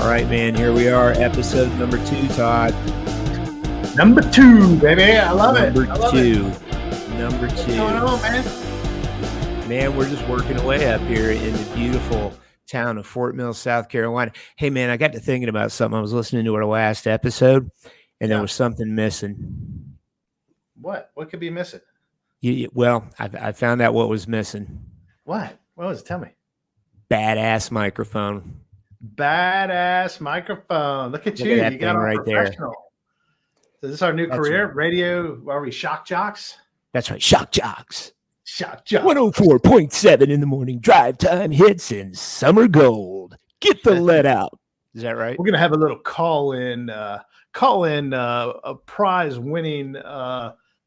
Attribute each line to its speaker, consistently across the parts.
Speaker 1: All right, man. Here we are, episode number 2, Todd.
Speaker 2: Number 2, baby. I love it.
Speaker 1: Number two.
Speaker 2: What's going on, man?
Speaker 1: Man, we're just working away up here in the beautiful town of Fort Mill, South Carolina. Hey, man, I got to thinking about something. I was listening to our last episode, and there was something missing.
Speaker 2: What? What could be missing?
Speaker 1: Well, I found out what was missing.
Speaker 2: What? What was it? Tell me.
Speaker 1: Badass microphone.
Speaker 2: Badass microphone. Look at you. You got
Speaker 1: right there.
Speaker 2: So this is our new career. Right. Radio. Are we shock jocks?
Speaker 1: That's right. Shock jocks.
Speaker 2: Shock jocks.
Speaker 1: 104.7 in the morning. Drive time hits in summer gold. Get the lead out. Is that right?
Speaker 2: We're gonna have a little call-in a prize-winning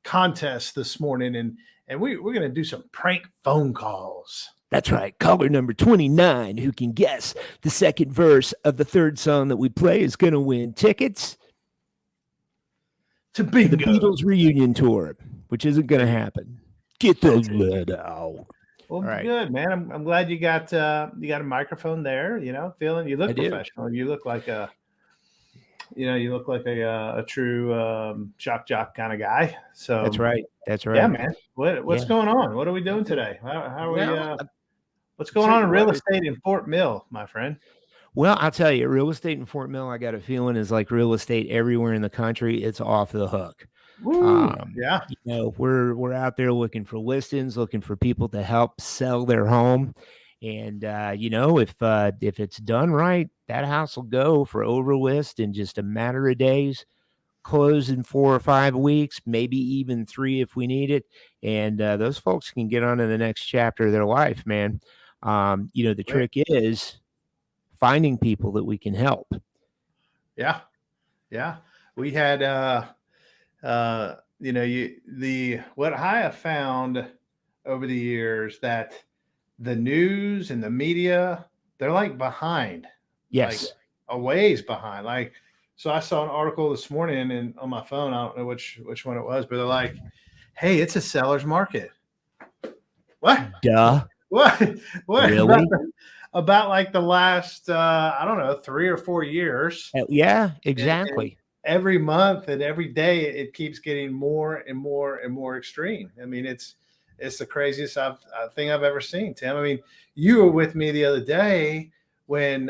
Speaker 2: contest this morning, and we're gonna do some prank phone calls.
Speaker 1: That's right. Caller number 29 who can guess the second verse of the third song that we play is going to win tickets to the Beatles reunion tour, which isn't going to happen. Get the lead out.
Speaker 2: Well, right. Good, man. I'm glad you got a microphone there. You know, you look professional. You look like a true shock jock kind of guy. So
Speaker 1: that's right.
Speaker 2: Yeah, man. What's going on? What are we doing today? How are we? What's going on in real estate in Fort Mill, my friend?
Speaker 1: Well, I'll tell you, real estate in Fort Mill, I got a feeling is like real estate everywhere in the country. It's off the hook.
Speaker 2: Yeah.
Speaker 1: You know, we're out there looking for listings, looking for people to help sell their home. And, you know, if it's done right, that house will go for over list in just a matter of days, close in 4 or 5 weeks, maybe even 3 if we need it. And those folks can get on to the next chapter of their life, man. You know, the trick is finding people that we can help.
Speaker 2: Yeah. We had, what I have found over the years that the news and the media, they're like behind.
Speaker 1: Yes.
Speaker 2: Like a ways behind. So I saw an article this morning and on my phone, I don't know which one it was, but they're like, hey, it's a seller's market. What?
Speaker 1: Duh.
Speaker 2: What?
Speaker 1: Really?
Speaker 2: About like the last, 3 or 4 years.
Speaker 1: Yeah, exactly.
Speaker 2: And every month and every day, it keeps getting more and more and more extreme. I mean, it's the craziest thing I've ever seen, Tim. I mean, you were with me the other day when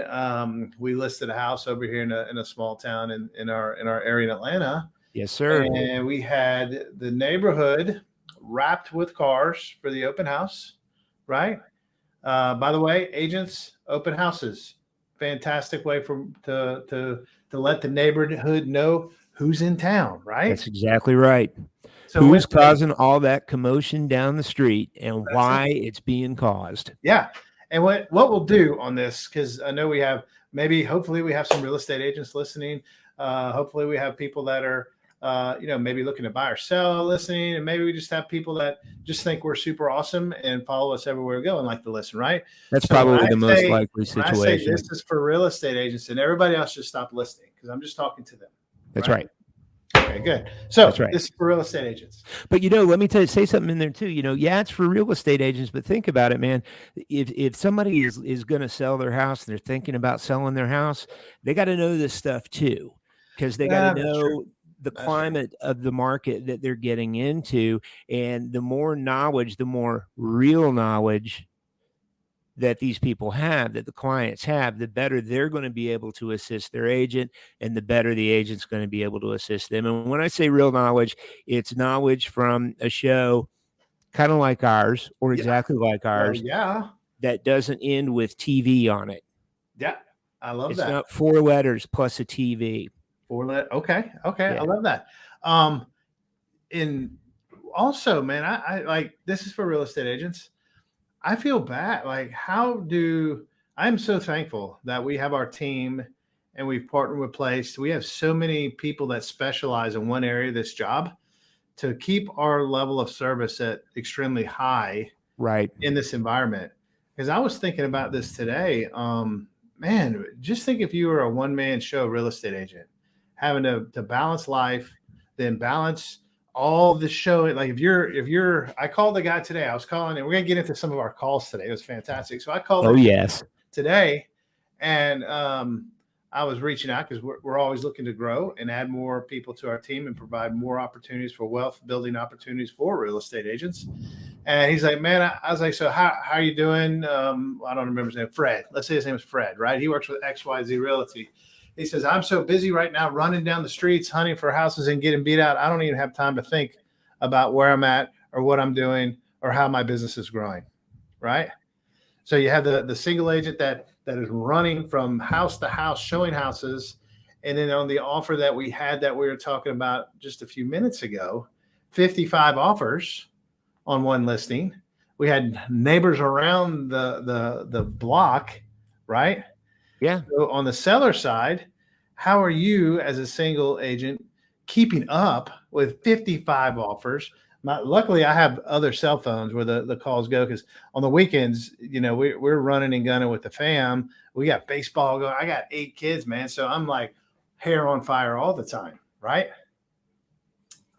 Speaker 2: we listed a house over here in a small town in our area in Atlanta.
Speaker 1: Yes, sir.
Speaker 2: And we had the neighborhood wrapped with cars for the open house. Right. By the way, agents, open houses, fantastic way to let the neighborhood know who's in town. Right.
Speaker 1: That's exactly right. So who's causing all that commotion down the street and why it's being caused?
Speaker 2: Yeah. And what we'll do on this, because I know we have hopefully we have some real estate agents listening. Hopefully we have people that are maybe looking to buy or sell listening, and maybe we just have people that just think we're super awesome and follow us everywhere we go and like to listen, right?
Speaker 1: That's probably the most likely situation.
Speaker 2: I say this is for real estate agents, and everybody else just stop listening because I'm just talking to them.
Speaker 1: That's right.
Speaker 2: Okay, good. So that's right. This is for real estate agents.
Speaker 1: But, let me say something in there too. It's for real estate agents, but think about it, man. If somebody is going to sell their house and they're thinking about selling their house, they got to know this stuff too, because they got to know the climate of the market that they're getting into. And the more knowledge, the more real knowledge that these people have, that the clients have, the better they're going to be able to assist their agent, and the better the agent's going to be able to assist them. And when I say real knowledge, it's knowledge from a show kind of like ours, or exactly like ours, that doesn't end with TV on it.
Speaker 2: Yeah, I love that.
Speaker 1: It's not 4 letters plus a TV.
Speaker 2: 4 letters. Okay. Yeah. I love that. And also, man, I like, this is for real estate agents. I feel bad. Like, I'm so thankful that we have our team and we've partnered with Place. We have so many people that specialize in one area of this job to keep our level of service at extremely high in this environment. Because I was thinking about this today. Man, just think if you were a one-man show real estate agent, having to balance life, then balance all the show. Like I called the guy today. I was calling, and we're gonna get into some of our calls today. It was fantastic. So I called.
Speaker 1: Oh yes.
Speaker 2: Today, and I was reaching out because we're always looking to grow and add more people to our team and provide more opportunities for wealth building opportunities for real estate agents. And he's like, man, I was like, so how are you doing? I don't remember his name, Fred. Let's say his name is Fred, right? He works with XYZ Realty. He says, I'm so busy right now running down the streets, hunting for houses and getting beat out. I don't even have time to think about where I'm at or what I'm doing or how my business is growing, right? So you have the single agent that is running from house to house, showing houses. And then on the offer that we had that we were talking about just a few minutes ago, 55 offers on one listing. We had neighbors around the block, right?
Speaker 1: Yeah.
Speaker 2: So on the seller side, how are you as a single agent keeping up with 55 offers? Luckily, I have other cell phones where the calls go because on the weekends, we're running and gunning with the fam. We got baseball going. I got 8 kids, man. So I'm like hair on fire all the time, right?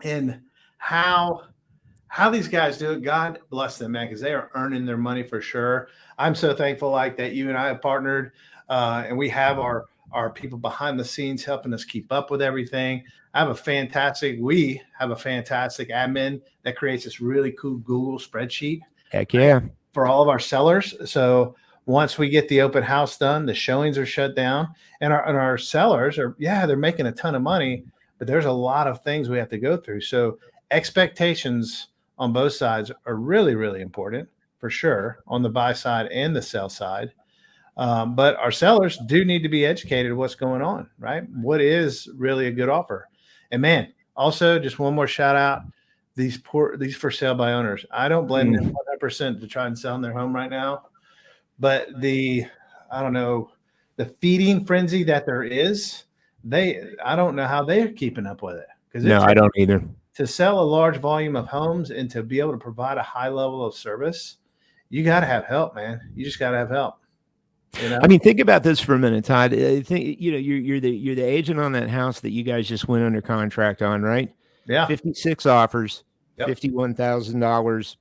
Speaker 2: And how these guys do it, God bless them, man, because they are earning their money for sure. I'm so thankful like that you and I have partnered, and we have our people behind the scenes helping us keep up with everything. We have a fantastic admin that creates this really cool Google spreadsheet.
Speaker 1: Heck yeah.
Speaker 2: For all of our sellers. So once we get the open house done, the showings are shut down, and our sellers are, they're making a ton of money, but there's a lot of things we have to go through. So expectations on both sides are really, really important for sure on the buy side and the sell side. But our sellers do need to be educated what's going on, right? What is really a good offer? And man, also just one more shout out, these for sale by owners. I don't blame them 100% to try and sell in their home right now. But I don't know, the feeding frenzy that there is, I don't know how they're keeping up with it.
Speaker 1: No, I don't either.
Speaker 2: To sell a large volume of homes and to be able to provide a high level of service, you got to have help, man. You just got to have help.
Speaker 1: I mean, think about this for a minute, Todd. I think you're the agent on that house that you guys just went under contract on, right?
Speaker 2: Yeah.
Speaker 1: 56 offers, yep. $51,000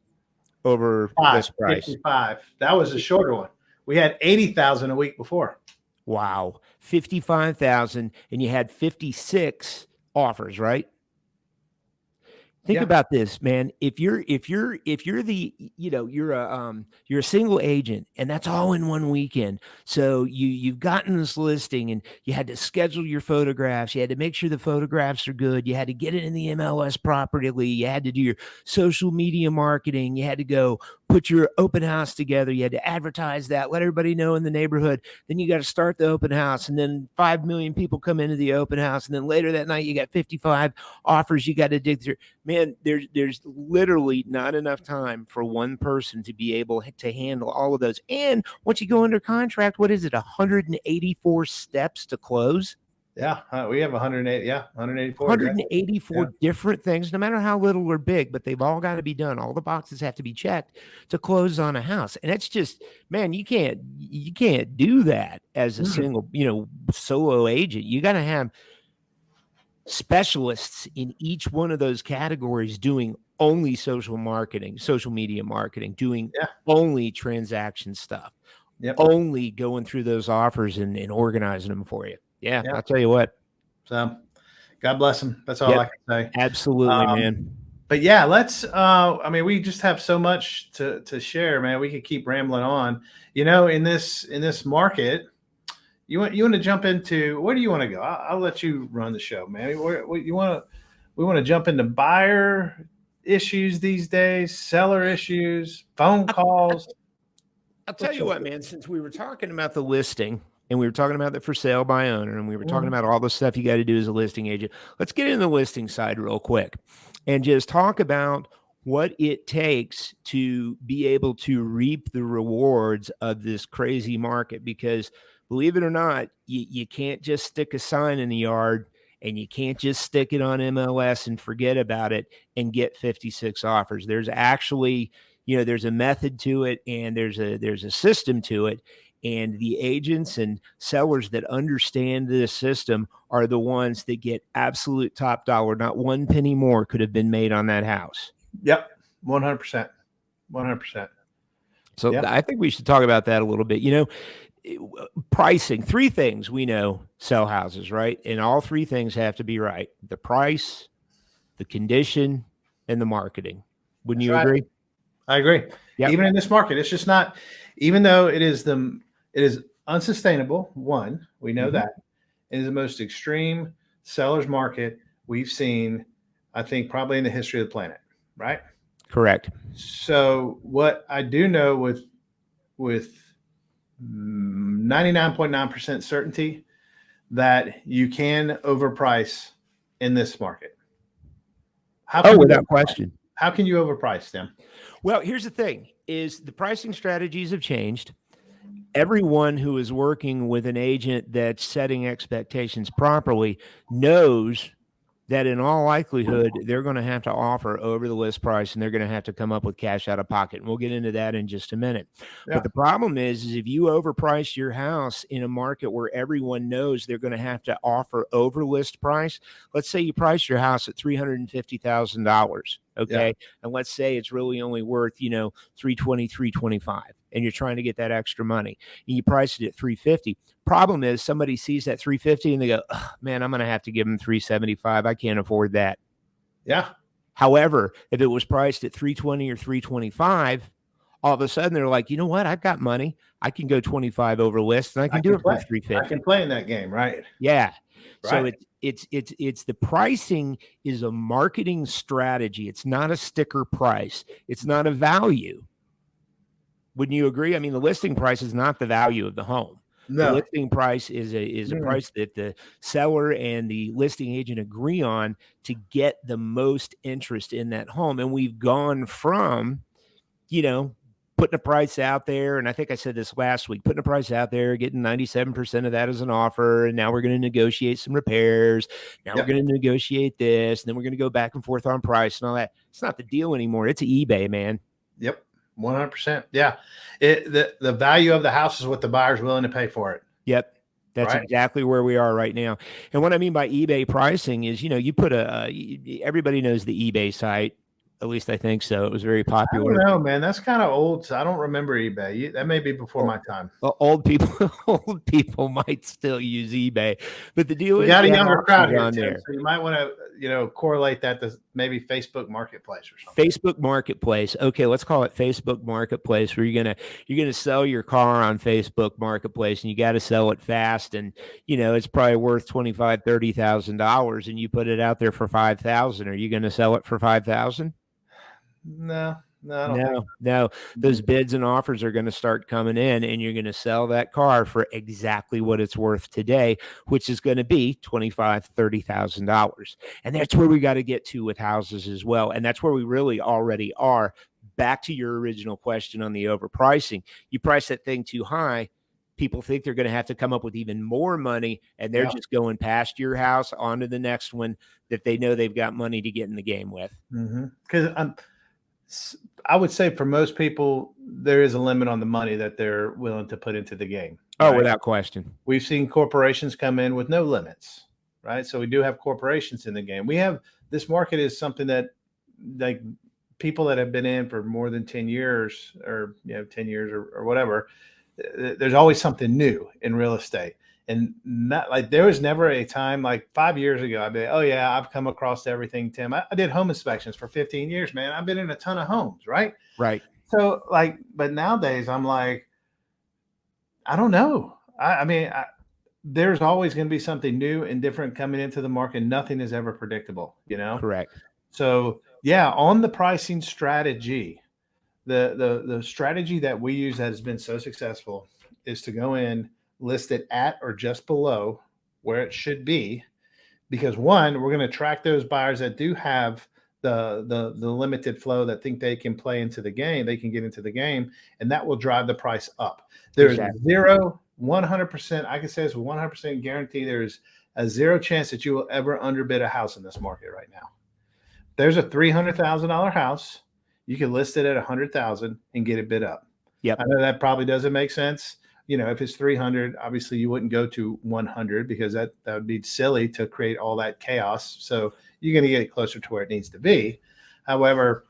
Speaker 1: over this price.
Speaker 2: 55. That was a shorter one. We had 80,000 a week before.
Speaker 1: Wow, 55,000, and you had 56 offers, right? Think about this, man. If you're the, you're a single agent and that's all in one weekend. So you've gotten this listing and you had to schedule your photographs. You had to make sure the photographs are good. You had to get it in the MLS properly. You had to do your social media marketing. You had to go put your open house together. You had to advertise that, let everybody know in the neighborhood. Then you got to start the open house, and then 5 million people come into the open house. And then later that night, you got 55 offers you got to dig through. Man, there's literally not enough time for one person to be able to handle all of those. And once you go under contract, what is it? 184 steps to close.
Speaker 2: Yeah, we have 108. Yeah, 184.
Speaker 1: 184 different things, no matter how little or big, but they've all got to be done. All the boxes have to be checked to close on a house. And it's just, man, you can't do that as a single, solo agent. You got to have specialists in each one of those categories doing only social media marketing, doing only transaction stuff, only going through those offers and organizing them for you. Yeah, I'll tell you what.
Speaker 2: So God bless them. That's all I can say.
Speaker 1: Absolutely, man.
Speaker 2: But yeah, let's, we just have so much to share, man. We could keep rambling on, in this market. You want to jump into, where do you want to go? I'll let you run the show, man. We want to jump into buyer issues these days, seller issues, phone calls.
Speaker 1: I'll tell you what, man, since we were talking about the listing and we were talking about the for sale by owner and we were talking about all the stuff you got to do as a listing agent, let's get into the listing side real quick and just talk about what it takes to be able to reap the rewards of this crazy market. Because believe it or not, you can't just stick a sign in the yard and you can't just stick it on MLS and forget about it and get 56 offers. There's actually, there's a method to it and there's a system to it. And the agents and sellers that understand this system are the ones that get absolute top dollar. Not one penny more could have been made on that house.
Speaker 2: Yep. 100%. 100%.
Speaker 1: So I think we should talk about that a little bit. pricing, three things we know sell houses, right? And all three things have to be right: the price, the condition, and the marketing. Wouldn't
Speaker 2: That's
Speaker 1: you
Speaker 2: right.
Speaker 1: agree?
Speaker 2: I agree.
Speaker 1: Yep.
Speaker 2: Even in this market, it's just not, even though it is unsustainable. One, we know that it is the most extreme seller's market we've seen, I think, probably in the history of the planet. Right.
Speaker 1: Correct.
Speaker 2: So what I do know with 99.9% certainty that you can overprice in this market.
Speaker 1: Without question.
Speaker 2: How can you overprice them?
Speaker 1: Well, here's the thing: is the pricing strategies have changed. Everyone who is working with an agent that's setting expectations properly knows that in all likelihood, they're going to have to offer over the list price, and they're going to have to come up with cash out of pocket. And we'll get into that in just a minute.
Speaker 2: Yeah.
Speaker 1: But the problem is if you overprice your house in a market where everyone knows they're going to have to offer over list price, let's say you price your house at $350,000. Okay.
Speaker 2: Yeah.
Speaker 1: And let's say it's really only worth, 320, 325, and you're trying to get that extra money and you price it at 350. Problem is somebody sees that 350 and they go, oh, man, I'm going to have to give them 375. I can't afford that.
Speaker 2: Yeah.
Speaker 1: However, if it was priced at 320 or 325, all of a sudden they're like, you know what? I've got money. I can go 25 over list and I can do it for 350.
Speaker 2: I can play in that game. Right.
Speaker 1: Yeah.
Speaker 2: Right.
Speaker 1: So it's the pricing is a marketing strategy. It's not a sticker price. It's not a value. Wouldn't you agree? I mean, the listing price is not the value of the home.
Speaker 2: No.
Speaker 1: The listing price is a price that the seller and the listing agent agree on to get the most interest in that home. And we've gone from, putting a price out there. And I think I said this last week, putting a price out there, getting 97% of that as an offer. And now we're going to negotiate some repairs. Now we're going to negotiate this. And then we're going to go back and forth on price and all that. It's not the deal anymore. It's eBay, man.
Speaker 2: Yep. 100%. Yeah. The value of the house is what the buyer's willing to pay for it.
Speaker 1: Yep. That's exactly where we are right now. And what I mean by eBay pricing is, you put everybody knows the eBay site. At least I think so. It was very popular.
Speaker 2: I don't know, man. That's kind of old. So I don't remember eBay. That may be before my time.
Speaker 1: Old people might still use eBay, but the deal is
Speaker 2: you got a younger crowd here,
Speaker 1: on
Speaker 2: Tim,
Speaker 1: there.
Speaker 2: So you might want to, correlate that to maybe Facebook Marketplace or something.
Speaker 1: Facebook Marketplace. Okay, let's call it Facebook Marketplace, where you're gonna sell your car on Facebook Marketplace, and you got to sell it fast, and it's probably worth $25,000, $30,000, and you put it out there for $5,000. Are you gonna sell it for $5,000?
Speaker 2: No, I don't think so.
Speaker 1: No. Those bids and offers are going to start coming in, and you're going to sell that car for exactly what it's worth today, which is going to be $25,000, $30,000. And that's where we got to get to with houses as well. And that's where we really already are. Back to your original question on the overpricing. You price that thing too high, people think they're going to have to come up with even more money, and they're just going past your house onto the next one that they know they've got money to get in the game with.
Speaker 2: Because I would say for most people, there is a limit on the money that they're willing to put into the game.
Speaker 1: Right? Oh, without question.
Speaker 2: We've seen corporations come in with no limits, right? So we do have corporations in the game. This market is something that, like, people that have been in for more than 10 years or 10 years or whatever, there's always something new in real estate. And not like there was never a time like 5 years ago, I'd be, oh yeah, I've come across everything, Tim. I did home inspections for 15 years, man. I've been in a ton of homes, right?
Speaker 1: Right.
Speaker 2: So but nowadays I'm like, I don't know. I mean, there's always going to be something new and different coming into the market. Nothing is ever predictable,
Speaker 1: Correct.
Speaker 2: So yeah, on the pricing strategy, the strategy that we use that has been so successful is to go in, list it at or just below where it should be, because one, we're going to track those buyers that do have the limited flow, that think they can play into the game, they can get into the game, and that will drive the price up. There's 100%, I can say it's 100% guarantee there's a zero chance that you will ever underbid a house in this market right now. There's a $300,000 house, you can list it at $100,000 and get it bid up.
Speaker 1: Yep.
Speaker 2: I know that probably doesn't make sense. If it's 300, obviously you wouldn't go to 100 because that would be silly to create all that chaos. So you're going to get it closer to where it needs to be. However,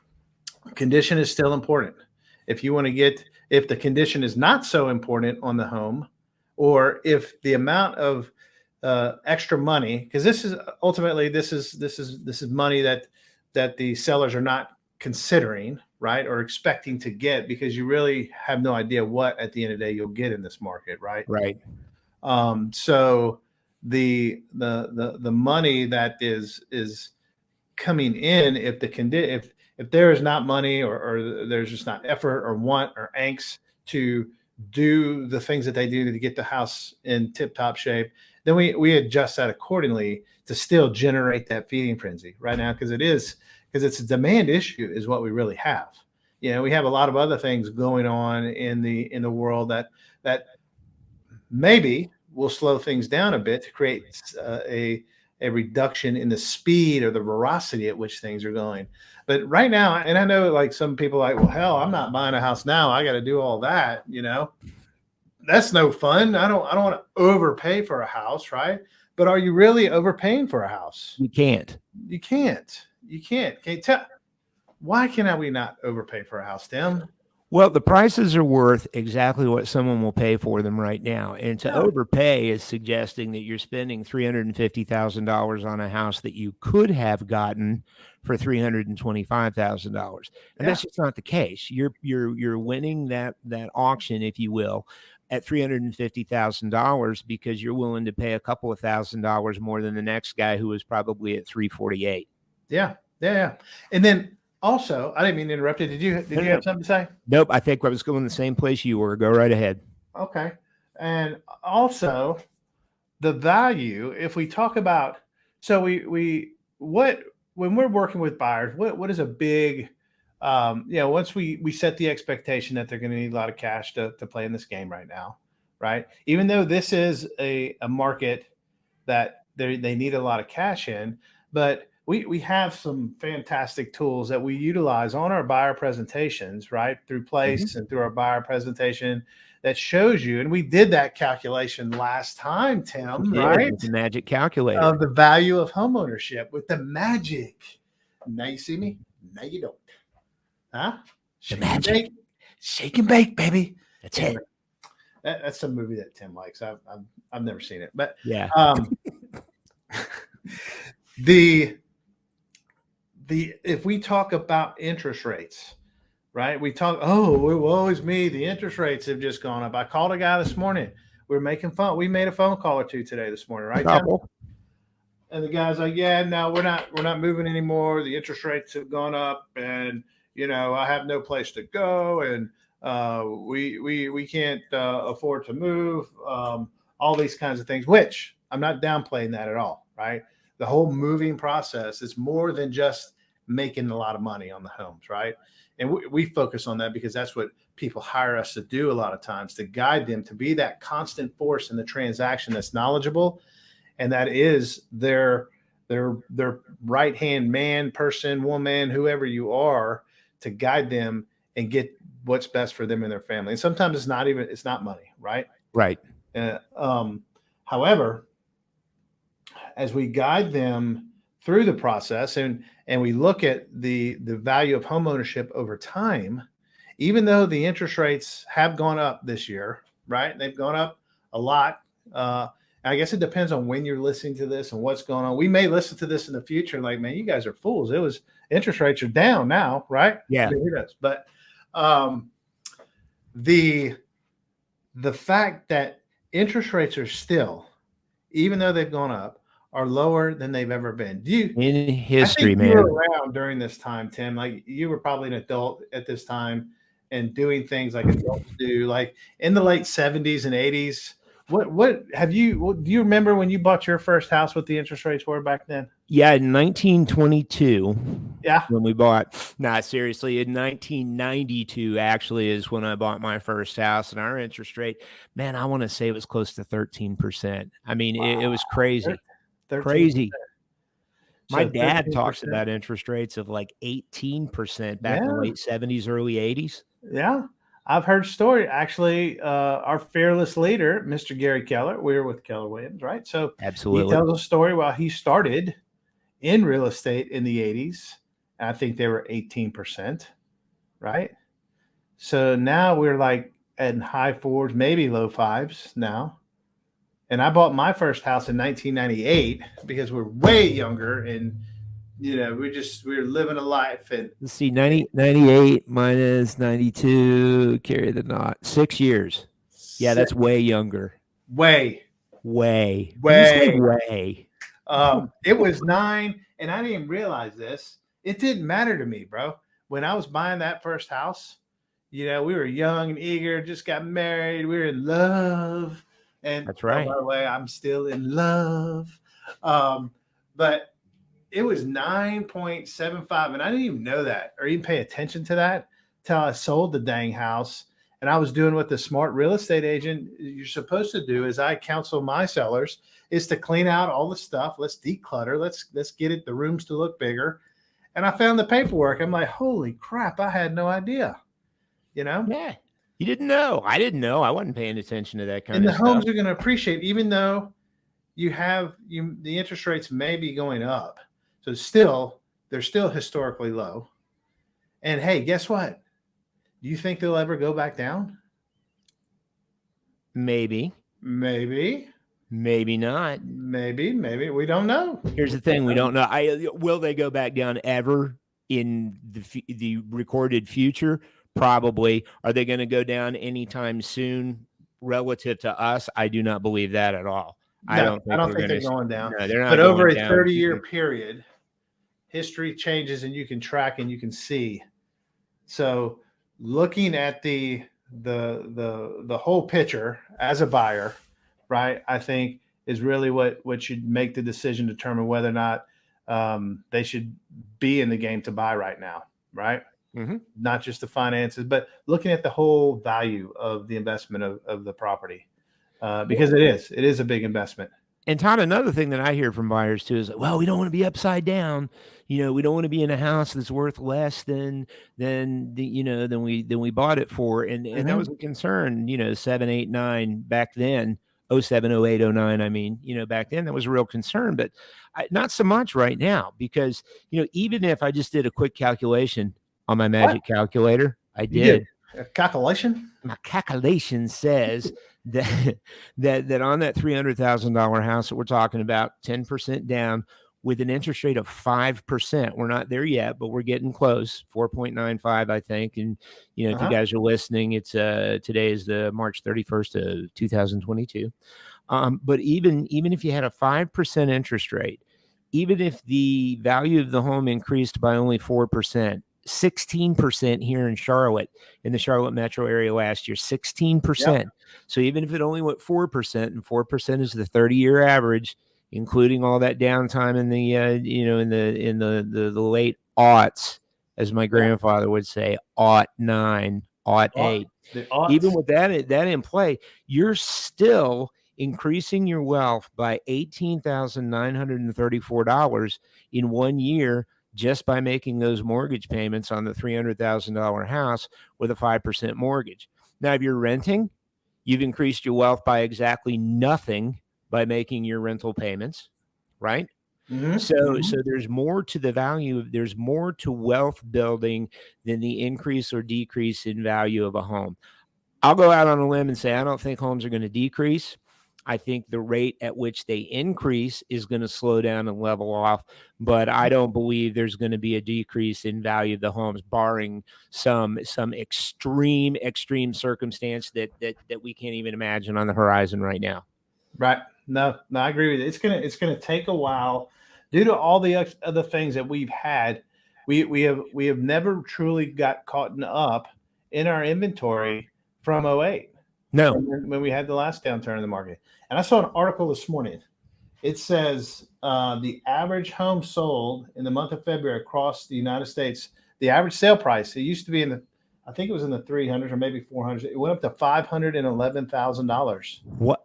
Speaker 2: condition is still important. If the condition is not so important on the home, or if the amount of extra money, because this is ultimately this is money that the sellers are not considering, right, or expecting to get, because you really have no idea what at the end of the day you'll get in this market, right?
Speaker 1: Right.
Speaker 2: So the money that is coming in, if if there is not money, or there's just not effort or want or angst to do the things that they do to get the house in tip top shape, then we adjust that accordingly to still generate that feeding frenzy right now, because it's a demand issue is what we really have. We have a lot of other things going on in the world that maybe will slow things down a bit to create a reduction in the speed or the veracity at which things are going. But right now, and I know like some people are like, well, hell, I'm not buying a house now. I got to do all that. That's no fun. I don't want to overpay for a house, right? But are you really overpaying for a house?
Speaker 1: You can't.
Speaker 2: You can't. You can't. Can you tell? Why cannot we not overpay for a house, Tim?
Speaker 1: Well, the prices are worth exactly what someone will pay for them right now. And to
Speaker 2: Yeah.
Speaker 1: overpay is suggesting that you're spending $350,000 on a house that you could have gotten for $325,000. And
Speaker 2: Yeah.
Speaker 1: that's just not the case. You're winning that auction, if you will, at $350,000 because you're willing to pay a couple of $1,000s more than the next guy who was probably at 348.
Speaker 2: Yeah. And then also, I didn't mean to interrupt you. Did you have something to say?
Speaker 1: Nope. I think I was going the same place you were. Go right ahead.
Speaker 2: Okay. And also the value, if we talk about, so what, when we're working with buyers, what is a big, once we set the expectation that they're going to need a lot of cash to play in this game right now, right? Even though this is a market that they need a lot of cash in, but we have some fantastic tools that we utilize on our buyer presentations, right? Through Place and through our buyer presentation that shows you, and we did that calculation last time, Tim, right?
Speaker 1: With the magic calculator.
Speaker 2: Of the value of homeownership with the magic. Now you see me, now you don't. Huh?
Speaker 1: The magic.
Speaker 2: Shake and bake, baby.
Speaker 1: That's it.
Speaker 2: That's a movie that Tim likes. I've never seen it, but
Speaker 1: yeah.
Speaker 2: If we talk about interest rates, right? We talk, oh, it was me. The interest rates have just gone up. I called a guy this morning. We made a phone call or two today this morning, right? And the guy's like, yeah, no, we're not moving anymore. The interest rates have gone up, and I have no place to go, and we can't afford to move. All these kinds of things, which I'm not downplaying that at all, right? The whole moving process is more than just making a lot of money on the homes, right? And we focus on that because that's what people hire us to do a lot of times, to guide them, to be that constant force in the transaction that's knowledgeable, and that is their right-hand man, person, woman, whoever you are, to guide them and get what's best for them and their family. And sometimes it's not money, right?
Speaker 1: Right.
Speaker 2: However, as we guide them through the process and we look at the value of homeownership over time, even though the interest rates have gone up this year, right? They've gone up a lot. I guess it depends on when you're listening to this and what's going on. We may listen to this in the future and like, man, you guys are fools. Interest rates are down now, right?
Speaker 1: Yeah.
Speaker 2: It is. But the fact that interest rates are still, even though they've gone up, are lower than they've ever been.
Speaker 1: In history,
Speaker 2: man.
Speaker 1: You
Speaker 2: were around during this time, Tim. Like you were probably an adult at this time and doing things like adults do, like in the late 70s and 80s. Do you remember when you bought your first house, what the interest rates were back then?
Speaker 1: Yeah, in 1922.
Speaker 2: Yeah.
Speaker 1: When we bought, seriously, in 1992 actually is when I bought my first house, and our interest rate, man, I want to say it was close to 13%. I mean, wow. it was crazy. 13%. Crazy. My dad 13%. Talks about interest rates of like 18% back in the late 70s, early 80s.
Speaker 2: Yeah. I've heard story. Actually, our fearless leader, Mr. Gary Keller, we were with Keller Williams, right? So
Speaker 1: absolutely,
Speaker 2: he tells a story while he started in real estate in the 80s. I think they were 18%, right? So now we're like at high fours, maybe low fives now, And I bought my first house in 1998 because we're way younger and we're living a life. And
Speaker 1: Let's see, 98 minus 92, carry the knot. 6 years. Yeah, that's way younger.
Speaker 2: way,
Speaker 1: Way. You say
Speaker 2: way.
Speaker 1: way.
Speaker 2: It was 9, and I didn't even realize this. It didn't matter to me, bro. When I was buying that first house, we were young and eager, just got married, we were in love. And
Speaker 1: That's right.
Speaker 2: by the way, I'm still in love. But it was 9.75, and I didn't even know that or even pay attention to that till I sold the dang house. And I was doing what the smart real estate agent you're supposed to do, as I counsel my sellers, is to clean out all the stuff. Let's declutter. Let's get it the rooms to look bigger. And I found the paperwork. I'm like, holy crap! I had no idea.
Speaker 1: Yeah. You didn't know. I didn't know. I wasn't paying attention to that kind
Speaker 2: And
Speaker 1: of
Speaker 2: the
Speaker 1: stuff.
Speaker 2: homes are going to appreciate, even though the interest rates may be going up. So they're still historically low. And hey, guess what? Do you think they'll ever go back down?
Speaker 1: Maybe.
Speaker 2: Maybe.
Speaker 1: Maybe not.
Speaker 2: Maybe. We don't know.
Speaker 1: Here's the thing: we don't know. Will they go back down ever in the recorded future? Probably. Are they going to go down anytime soon relative to us? I do not believe that at all.
Speaker 2: No,
Speaker 1: I don't
Speaker 2: think they're going down.
Speaker 1: No, they're not.
Speaker 2: But over a
Speaker 1: down.
Speaker 2: 30-year period, history changes, and you can track and you can see. So, looking at the whole picture as a buyer, right, I think is really what should make the decision to determine whether or not they should be in the game to buy right now, right?
Speaker 1: Mm-hmm.
Speaker 2: Not just the finances, but looking at the whole value of the investment of the property, because it is a big investment.
Speaker 1: And Todd, another thing that I hear from buyers too is, well, we don't want to be upside down. We don't want to be in a house that's worth less than we bought it for. And that was a concern, 7, 8, 9 back then, 07, 08, 09. I mean, back then that was a real concern, but not so much right now, because, even if I just did a quick calculation on my magic calculator, I did.
Speaker 2: A calculation?
Speaker 1: My calculation says that on that $300,000 house that we're talking about, 10% down with an interest rate of 5%. We're not there yet, but we're getting close. 4.95, I think. And if you guys are listening, it's today is the March 31st of 2022. But even if you had a 5% interest rate, even if the value of the home increased by only 4%, 16% here in Charlotte, in the Charlotte metro area last year, 16%. Yep. So even if it only went 4%, and 4% is the 30-year average, including all that downtime in the the late aughts, as my grandfather would say, 09, 08. Even with that in play, you're still increasing your wealth by $18,934 in 1 year, just by making those mortgage payments on the $300,000 house with a 5% mortgage. Now, if you're renting, you've increased your wealth by exactly nothing by making your rental payments, right? Mm-hmm. So there's more to the value. There's more to wealth building than the increase or decrease in value of a home. I'll go out on a limb and say I don't think homes are going to decrease. I think the rate at which they increase is going to slow down and level off, but I don't believe there's going to be a decrease in value of the homes, barring some extreme circumstance that we can't even imagine on the horizon right now.
Speaker 2: Right. No, I agree with you. It's gonna take a while due to all the other things that we've had. We have never truly got caught up in our inventory from 08.
Speaker 1: No.
Speaker 2: When we had the last downturn in the market. And I saw an article this morning. It says the average home sold in the month of February across the United States, the average sale price, it used to be I think it was in the 300s or maybe 400s. It went up to $511,000.
Speaker 1: What?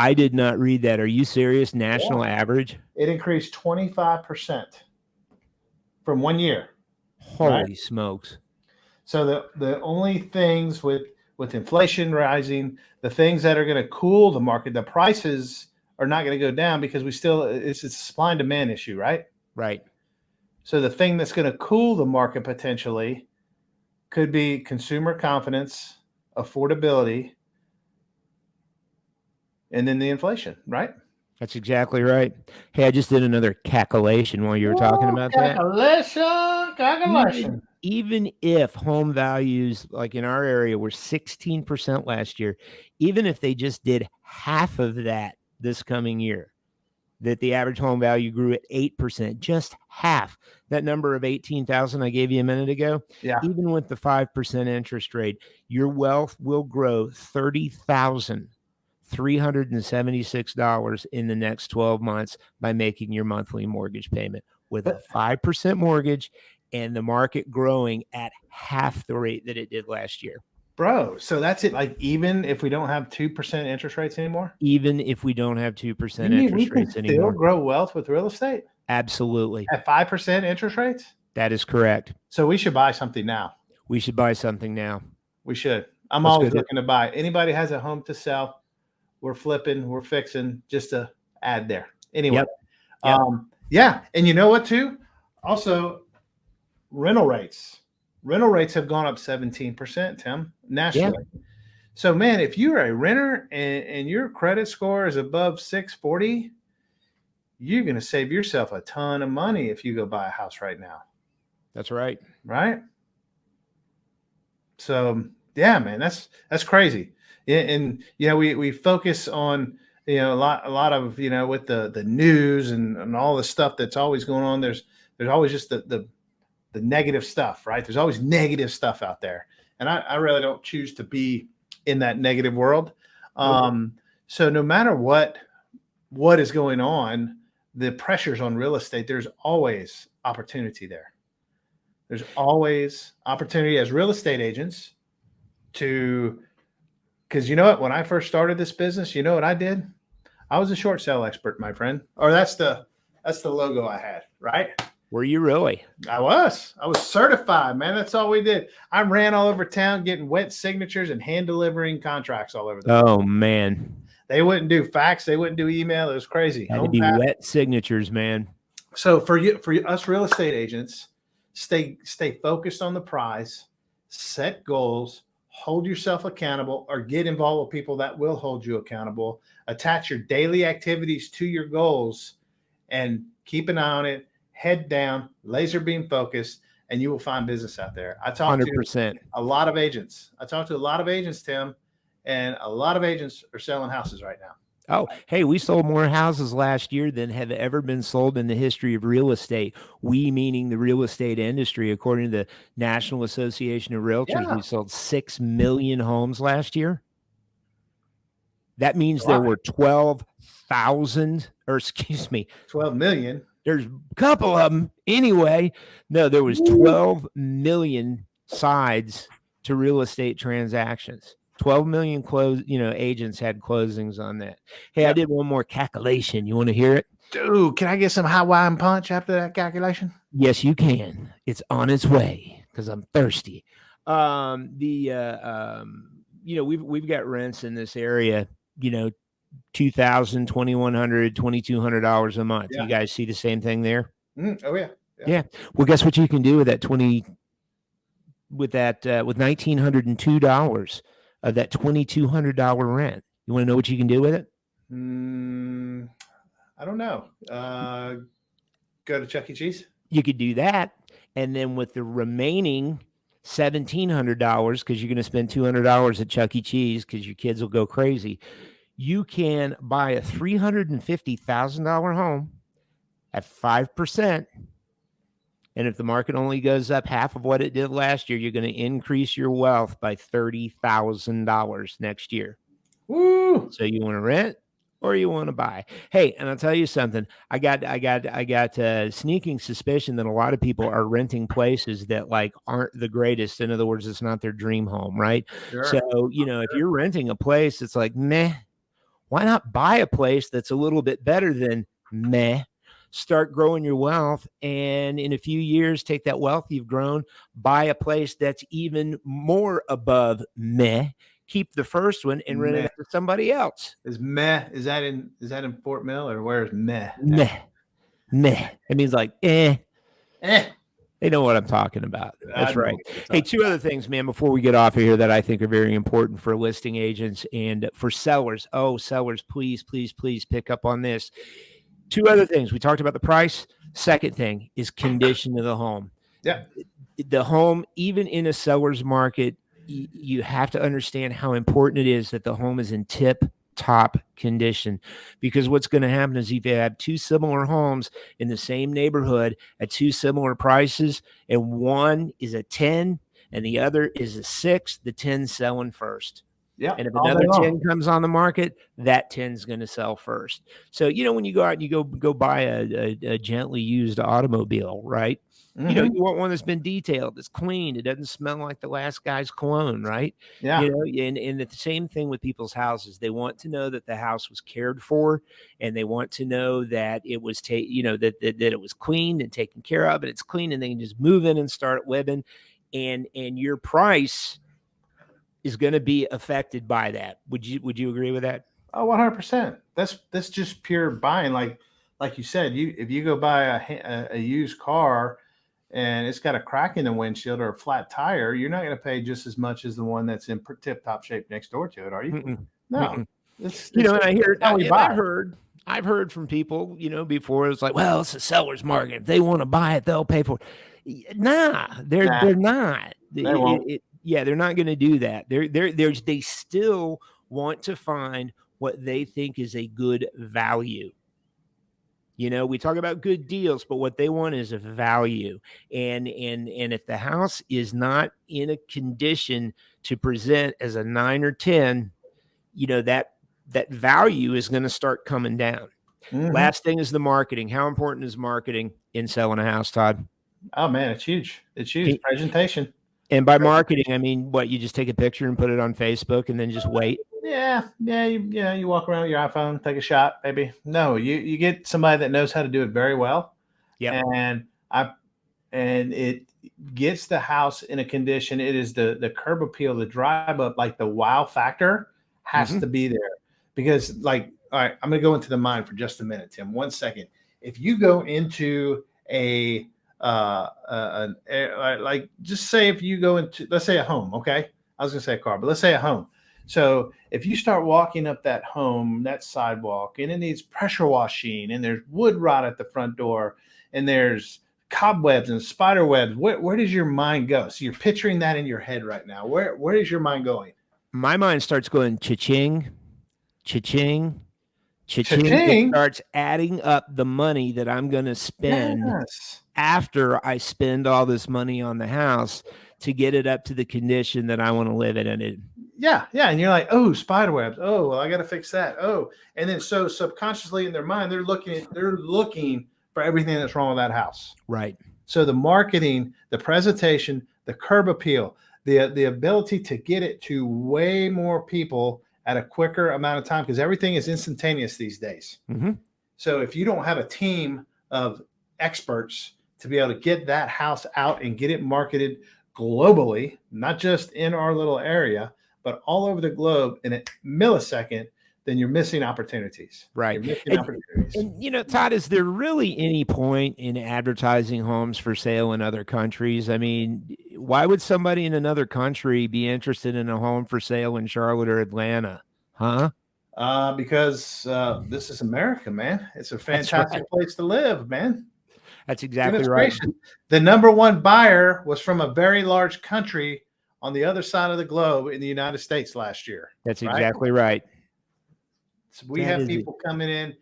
Speaker 1: I did not read that. Are you serious? National average?
Speaker 2: It increased 25% from 1 year.
Speaker 1: Holy smokes. So
Speaker 2: the only things with inflation rising, the things that are going to cool the market, the prices are not going to go down because it's a supply and demand issue, right?
Speaker 1: Right.
Speaker 2: So the thing that's going to cool the market potentially could be consumer confidence, affordability, and then the inflation, right?
Speaker 1: That's exactly right. Hey, I just did another calculation while you were talking about that.
Speaker 2: Calculation.
Speaker 1: Even if home values, like in our area, were 16% last year, even if they just did half of that this coming year, that the average home value grew at 8%, just half that number of 18,000 I gave you a minute ago.
Speaker 2: Yeah.
Speaker 1: Even with the 5% interest rate, your wealth will grow $30,376 in the next 12 months by making your monthly mortgage payment with a 5% mortgage and the market growing at half the rate that it did last year.
Speaker 2: Bro, so that's it. Like, even if we don't have 2% interest rates anymore?
Speaker 1: Even if we don't have 2%
Speaker 2: You mean we
Speaker 1: interest
Speaker 2: can
Speaker 1: rates
Speaker 2: still
Speaker 1: anymore.
Speaker 2: grow wealth with real estate
Speaker 1: Absolutely.
Speaker 2: at 5% interest rates?
Speaker 1: That is correct.
Speaker 2: So we should buy something now.
Speaker 1: We should buy something now.
Speaker 2: We should. I'm
Speaker 1: Let's
Speaker 2: always
Speaker 1: go do it.
Speaker 2: looking to buy. Anybody has a home to sell, we're flipping, we're fixing, just to add there. Anyway.
Speaker 1: Yep.
Speaker 2: Yeah. And you know what, too? Also, rental rates. Rental rates have gone up 17%, Tim, nationally. So, man, if you're a renter and your credit score is above 640, you're going to save yourself a ton of money if you go buy a house right now.
Speaker 1: That's right.
Speaker 2: Right? So, yeah, man, that's crazy. And you know, we focus on, you know, a lot of, you know, with the news and all the stuff that's always going on. There's always just the negative stuff, right? There's always negative stuff out there, and I really don't choose to be in that negative world. So no matter what is going on, the pressures on real estate, there's always opportunity there. There's always opportunity as real estate agents to, because you know what, when I first started this business, you know what I did? I was a short sale expert, my friend. Or that's the logo I had, right?
Speaker 1: Were you really?
Speaker 2: I was certified, man. That's all we did. I ran all over town getting wet signatures and hand delivering contracts all over the place.
Speaker 1: Oh, man.
Speaker 2: They wouldn't do fax. They wouldn't do email. It was crazy.
Speaker 1: Had to be wet signatures, man.
Speaker 2: So for us real estate agents, stay focused on the prize, set goals, hold yourself accountable, or get involved with people that will hold you accountable. Attach your daily activities to your goals and keep an eye on it. Head down, laser beam focused, and you will find business out there. I talked
Speaker 1: 100%.
Speaker 2: to a lot of agents. Tim, and a lot of agents are selling houses right now.
Speaker 1: Oh, hey, we sold more houses last year than have ever been sold in the history of real estate. We, meaning the real estate industry, according to the National Association of Realtors, we sold 6 million homes last year. That means there were 12,000, or excuse me,
Speaker 2: 12 million.
Speaker 1: There's a couple of them anyway. No, there was 12 million sides to real estate transactions. 12 million agents had closings on that. Hey, I did one more calculation. You want to hear it?
Speaker 2: Dude, can I get some Hawaiian punch after that calculation?
Speaker 1: Yes, you can. It's on its way because I'm thirsty. We've got rents in this area, $2,000, $2,100, $2,200 a month. You guys see the same thing there?
Speaker 2: Oh yeah.
Speaker 1: Yeah. Well, guess what you can do with that with $1,902 of that $2,200 rent. You want to know what you can do with it?
Speaker 2: I don't know. Go to Chuck E. Cheese.
Speaker 1: You could do that, and then with the remaining $1,700, because you're going to spend $200 at Chuck E. Cheese because your kids will go crazy, you can buy a $350,000 home at 5%. And if the market only goes up half of what it did last year, you're going to increase your wealth by $30,000 next year.
Speaker 2: Woo!
Speaker 1: So you want to rent or you want to buy? Hey, and I'll tell you something. I got a sneaking suspicion that a lot of people are renting places that like aren't the greatest. In other words, it's not their dream home, right?
Speaker 2: Sure.
Speaker 1: So, if you're renting a place, it's like, meh, why not buy a place that's a little bit better than meh? Start growing your wealth, and in a few years, take that wealth you've grown, buy a place that's even more above meh. Keep the first one and rent it out to somebody else.
Speaker 2: Is that in Fort Mill, or where's meh?
Speaker 1: Meh. It means like
Speaker 2: Eh.
Speaker 1: They know what I'm talking about.
Speaker 2: I
Speaker 1: That's
Speaker 2: know
Speaker 1: right.
Speaker 2: what you're
Speaker 1: Hey,
Speaker 2: talking
Speaker 1: two other things, man, before we get off of here that I think are very important for listing agents and for sellers. Oh, sellers, please, please, please pick up on this. Two other things. We talked about the price. Second thing is condition of the home.
Speaker 2: Yeah.
Speaker 1: The home, even in a seller's market, you have to understand how important it is that the home is in tip top condition, because what's going to happen is if you have two similar homes in the same neighborhood at two similar prices, and one is a 10 and the other is a 6, the 10's selling first.
Speaker 2: Yeah,
Speaker 1: And if
Speaker 2: all day
Speaker 1: another
Speaker 2: long.
Speaker 1: 10 comes on the market, that 10's going to sell first. So, when you go out and you go buy a gently used automobile, right?
Speaker 2: Mhm.
Speaker 1: You want one that's been detailed, that's clean. It doesn't smell like the last guy's cologne, right?
Speaker 2: Yeah.
Speaker 1: And the same thing with people's houses. They want to know that the house was cared for, and they want to know that it was that it was cleaned and taken care of, and it's clean, and they can just move in and start living. And your price is going to be affected by that. Would you agree with that?
Speaker 2: Oh, 100%. That's just pure buying. Like you said, if you go buy a used car and it's got a crack in the windshield or a flat tire, you're not going to pay just as much as the one that's in tip top shape next door to it, are you?
Speaker 1: Mm-mm.
Speaker 2: No.
Speaker 1: Mm-mm.
Speaker 2: It's
Speaker 1: And I hear,
Speaker 2: how we
Speaker 1: and
Speaker 2: buy.
Speaker 1: I've heard from people, before. It's like, well, it's a seller's market. If they want to buy it, they'll pay for it. Nah, they're not.
Speaker 2: They won't.
Speaker 1: Yeah, they're not going to do that. They still want to find what they think is a good value. We talk about good deals, but what they want is a value. And if the house is not in a condition to present as a 9 or 10, that value is going to start coming down.
Speaker 2: Mhm.
Speaker 1: Last thing is the marketing. How important is marketing in selling a house, Todd?
Speaker 2: Oh man, it's huge. It's huge. Presentation.
Speaker 1: And by marketing, I mean, what, you just take a picture and put it on Facebook and then just wait?
Speaker 2: Yeah. You walk around with your iPhone, take a shot, maybe. No, you get somebody that knows how to do it very well.
Speaker 1: Yep.
Speaker 2: And it gets the house in a condition. It is the curb appeal, the drive up, like the wow factor has
Speaker 1: Mhm.
Speaker 2: to be there. Because, like, all right, I'm gonna go into the mind for just a minute, Tim. 1 second. If you go into like, just say if you go into, let's say, a home, okay? I was gonna say a car, but let's say a home. So if you start walking up that home, that sidewalk, and it needs pressure washing, and there's wood rot at the front door, and there's cobwebs and spider webs, where does your mind go? So you're picturing that in your head right now. Where is your mind going?
Speaker 1: My mind starts going cha-ching, cha-ching, cha-ching. It
Speaker 2: Cha-ching.
Speaker 1: starts adding up the money that I'm going to spend
Speaker 2: Yes.
Speaker 1: after I spend all this money on the house to get it up to the condition that I want to live in. And
Speaker 2: Yeah. And you're like, oh, spider webs. Oh, well, I got to fix that. Oh, and then so subconsciously in their mind, they're looking for everything that's wrong with that house.
Speaker 1: right.
Speaker 2: So the marketing, the presentation, the curb appeal, the ability to get it to way more people at a quicker amount of time, because everything is instantaneous these days.
Speaker 1: Mm-hmm.
Speaker 2: So if you don't have a team of experts to be able to get that house out and get it marketed globally, not just in our little area, but all over the globe in a millisecond, then you're missing opportunities.
Speaker 1: Right.
Speaker 2: You're missing opportunities.
Speaker 1: And Todd, is there really any point in advertising homes for sale in other countries? I mean, why would somebody in another country be interested in a home for sale in Charlotte or Atlanta? Huh?
Speaker 2: Because this is America, man. It's a
Speaker 1: That's
Speaker 2: fantastic
Speaker 1: right.
Speaker 2: place to live, man.
Speaker 1: That's exactly
Speaker 2: Goodness
Speaker 1: right.
Speaker 2: gracious. The number one buyer was from a very large country on the other side of the globe in the United States last year.
Speaker 1: That's
Speaker 2: Right?
Speaker 1: exactly right.
Speaker 2: So we
Speaker 1: That
Speaker 2: have
Speaker 1: is it.
Speaker 2: people coming in,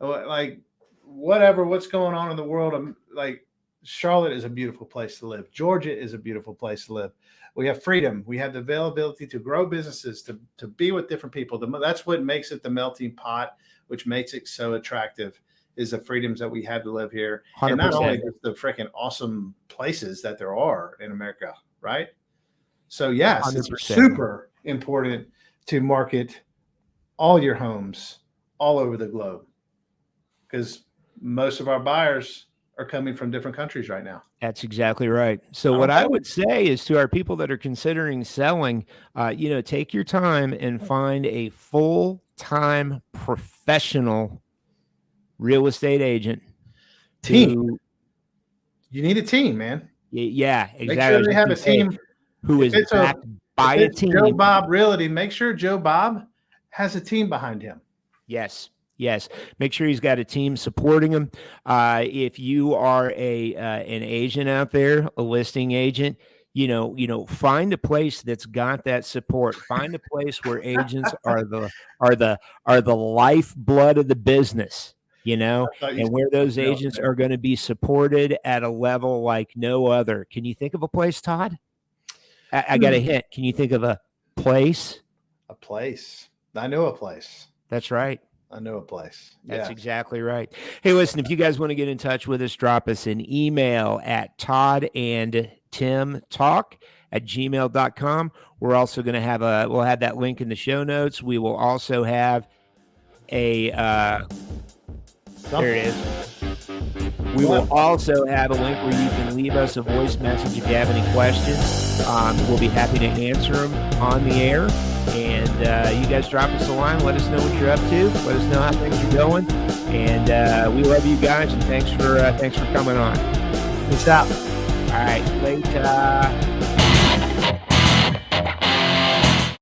Speaker 2: like, what's going on in the world. Like, Charlotte is a beautiful place to live. Georgia is a beautiful place to live. We have freedom. We have the availability to grow businesses, to be with different people. That's what makes it the melting pot, which makes it so attractive, is the freedoms that we have to live here. And not only
Speaker 1: 100%.
Speaker 2: just the freaking awesome places that there are in America, right? So yes, it's
Speaker 1: 100%.
Speaker 2: super important to market all your homes all over the globe, because most of our buyers are coming from different countries right now.
Speaker 1: That's exactly right. So what I would say is to our people that are considering selling, take your time and find a full-time professional real estate agent.
Speaker 2: Team. You need a team, man.
Speaker 1: Yeah, exactly.
Speaker 2: Make sure they have a team
Speaker 1: who is backed by a team.
Speaker 2: Joe Bob Realty, make sure Joe Bob has a team behind him.
Speaker 1: Yes. Make sure he's got a team supporting him. If you are an agent out there, a listing agent, find a place that's got that support. Find a place where agents are the lifeblood of the business, and where those agents are going to be supported at a level like no other. Can you think of a place, Todd? I got a hint. Can you think of a place?
Speaker 2: A place. I know a place.
Speaker 1: That's right.
Speaker 2: I know a place.
Speaker 1: That's exactly right. Hey, listen, if you guys want to get in touch with us, drop us an email at toddandtimtalk@gmail.com. We're also going to we'll have that link in the show notes. We will also have there it is. We will also have a link where you can leave us a voice message if you have any questions. We'll be happy to answer them on the air. And you guys drop us a line. Let us know what you're up to. Let us know how things are going. And we love you guys. And thanks for coming on.
Speaker 2: Peace out.
Speaker 1: All right. Later.